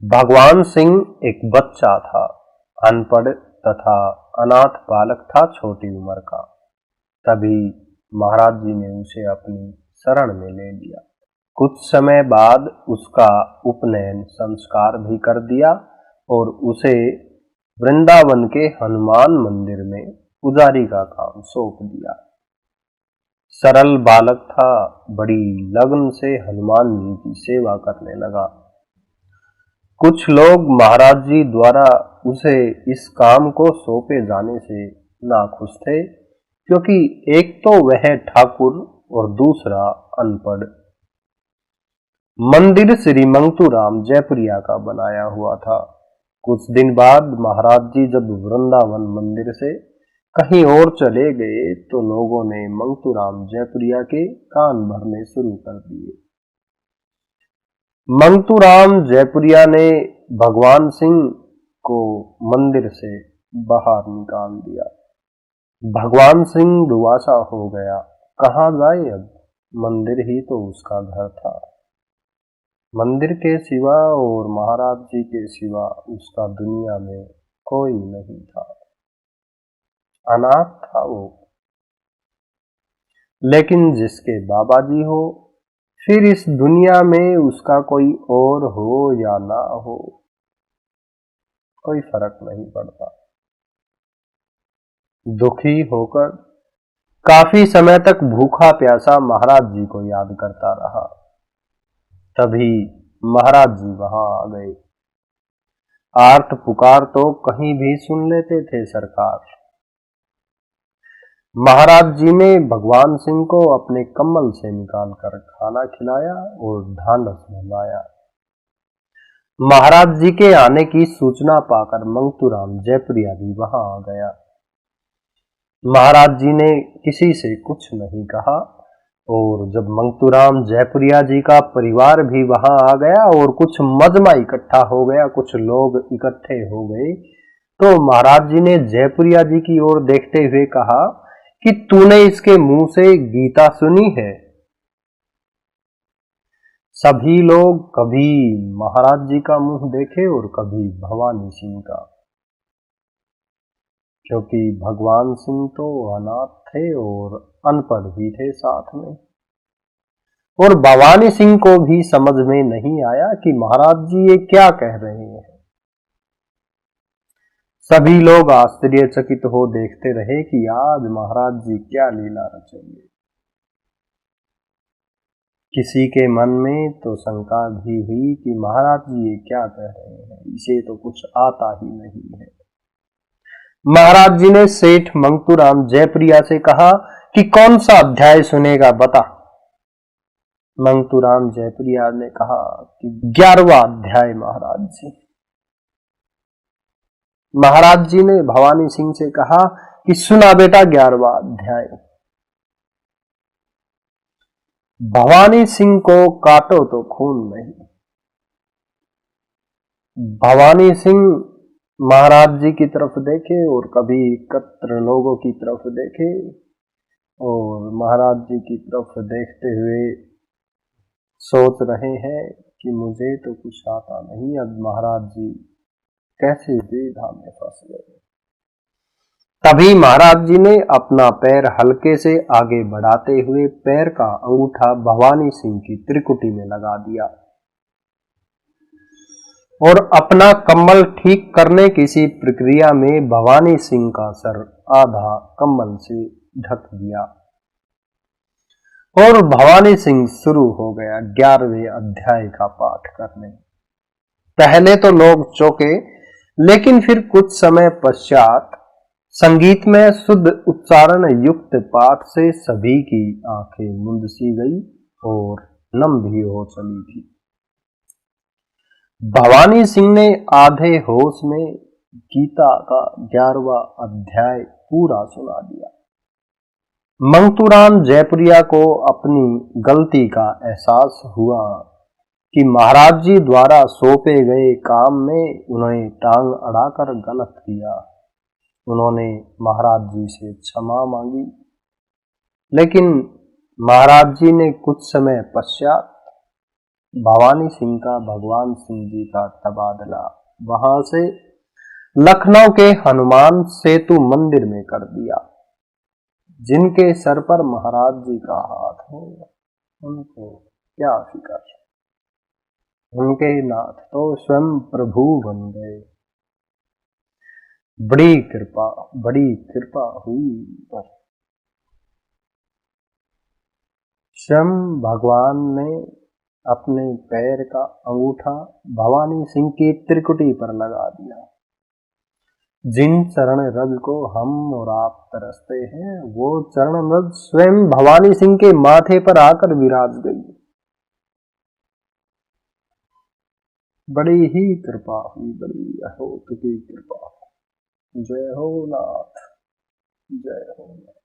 भगवान सिंह एक बच्चा था, अनपढ़ तथा अनाथ बालक था छोटी उम्र का। तभी महाराज जी ने उसे अपनी शरण में ले लिया। कुछ समय बाद उसका उपनयन संस्कार भी कर दिया और उसे वृंदावन के हनुमान मंदिर में पुजारी का काम सौंप दिया। सरल बालक था, बड़ी लगन से हनुमान जी की सेवा करने लगा। कुछ लोग महाराज जी द्वारा उसे इस काम को सौंपे जाने से नाखुश थे, क्योंकि एक तो वह ठाकुर और दूसरा अनपढ़। मंदिर श्री मंगतूराम जयपुरिया का बनाया हुआ था। कुछ दिन बाद महाराज जी जब वृंदावन मंदिर से कहीं और चले गए तो लोगों ने मंगतूराम जयपुरिया के कान भरने शुरू कर दिए। मंगतूराम जयपुरिया ने भगवान सिंह को मंदिर से बाहर निकाल दिया। भगवान सिंह दुआसा हो गया, कहाँ जाए अब, मंदिर ही तो उसका घर था। मंदिर के सिवा और महाराज जी के सिवा उसका दुनिया में कोई नहीं था। अनाथ था वो। लेकिन जिसके बाबा जी हो, फिर इस दुनिया में उसका कोई और हो या ना हो, कोई फर्क नहीं पड़ता। दुखी होकर काफी समय तक भूखा प्यासा महाराज जी को याद करता रहा। तभी महाराज जी वहां आ गए। आर्त पुकार तो कहीं भी सुन लेते थे सरकार। महाराज जी ने भगवान सिंह को अपने कम्बल से निकालकर खाना खिलाया और ढांढस बंधाया। महाराज जी के आने की सूचना पाकर मंगतूराम जयपुरिया भी वहां आ गया। महाराज जी ने किसी से कुछ नहीं कहा और जब मंगतूराम जयपुरिया जी का परिवार भी वहां आ गया और कुछ मजमा इकट्ठा हो गया, कुछ लोग इकट्ठे हो गए, तो महाराज जी ने जयपुरिया जी की ओर देखते हुए कहा कि तूने इसके मुंह से गीता सुनी है। सभी लोग कभी महाराज जी का मुंह देखे और कभी भवानी सिंह का, क्योंकि भगवान सिंह तो अनाथ थे और अनपढ़ भी थे साथ में। और भवानी सिंह को भी समझ में नहीं आया कि महाराज जी ये क्या कह रहे हैं। सभी लोग आश्चर्यचकित हो देखते रहे कि आज महाराज जी क्या लीला रचेंगे। किसी के मन में तो शंका भी हुई कि महाराज जी ये क्या कह रहे हैं, इसे तो कुछ आता ही नहीं है। महाराज जी ने सेठ मंगतूराम जयप्रिया से कहा कि कौन सा अध्याय सुनेगा बता। मंगतूराम जयप्रिया ने कहा कि 11वां अध्याय महाराज जी। महाराज जी ने भवानी सिंह से कहा कि सुना बेटा 11वां अध्याय। भवानी सिंह को काटो तो खून नहीं। भवानी सिंह महाराज जी की तरफ देखे और कभी एकत्र लोगों की तरफ देखे और महाराज जी की तरफ देखते हुए सोच रहे हैं कि मुझे तो कुछ आता नहीं, अब महाराज जी कैसे द्विधा में फंस गए। तभी महाराज जी ने अपना पैर हल्के से आगे बढ़ाते हुए पैर का अंगूठा भवानी सिंह की त्रिकुटी में लगा दिया और अपना कम्बल ठीक करने की सी प्रक्रिया में भवानी सिंह का सर आधा कम्बल से ढक दिया और भवानी सिंह शुरू हो गया 11वें अध्याय का पाठ करने। पहले तो लोग चौंके, लेकिन फिर कुछ समय पश्चात संगीत में शुद्ध उच्चारण युक्त पाठ से सभी की आंखें मूंद सी गई और नम भी हो चली थी। भवानी सिंह ने आधे होश में गीता का 11वां अध्याय पूरा सुना दिया। मंगतूराम जयपुरिया को अपनी गलती का एहसास हुआ कि महाराज जी द्वारा सौंपे गए काम में उन्हें टांग अड़ाकर गलत किया। उन्होंने महाराज जी से क्षमा मांगी, लेकिन महाराज जी ने कुछ समय पश्चात भवानी सिंह का भगवान सिंह जी का तबादला वहां से लखनऊ के हनुमान सेतु मंदिर में कर दिया। जिनके सर पर महाराज जी का हाथ हो उनको क्या फिक्र, उनके नाथ तो स्वयं प्रभु बन गए। बड़ी कृपा हुई बस। स्वयं भगवान ने अपने पैर का अंगूठा भवानी सिंह की त्रिकुटी पर लगा दिया। जिन चरण रज को हम और आप तरसते हैं वो चरण रज स्वयं भवानी सिंह के माथे पर आकर विराज गई। बड़ी ही कृपा हुई, बड़ी अहोत की कृपा। जय हो नाथ, जय हो नाथ।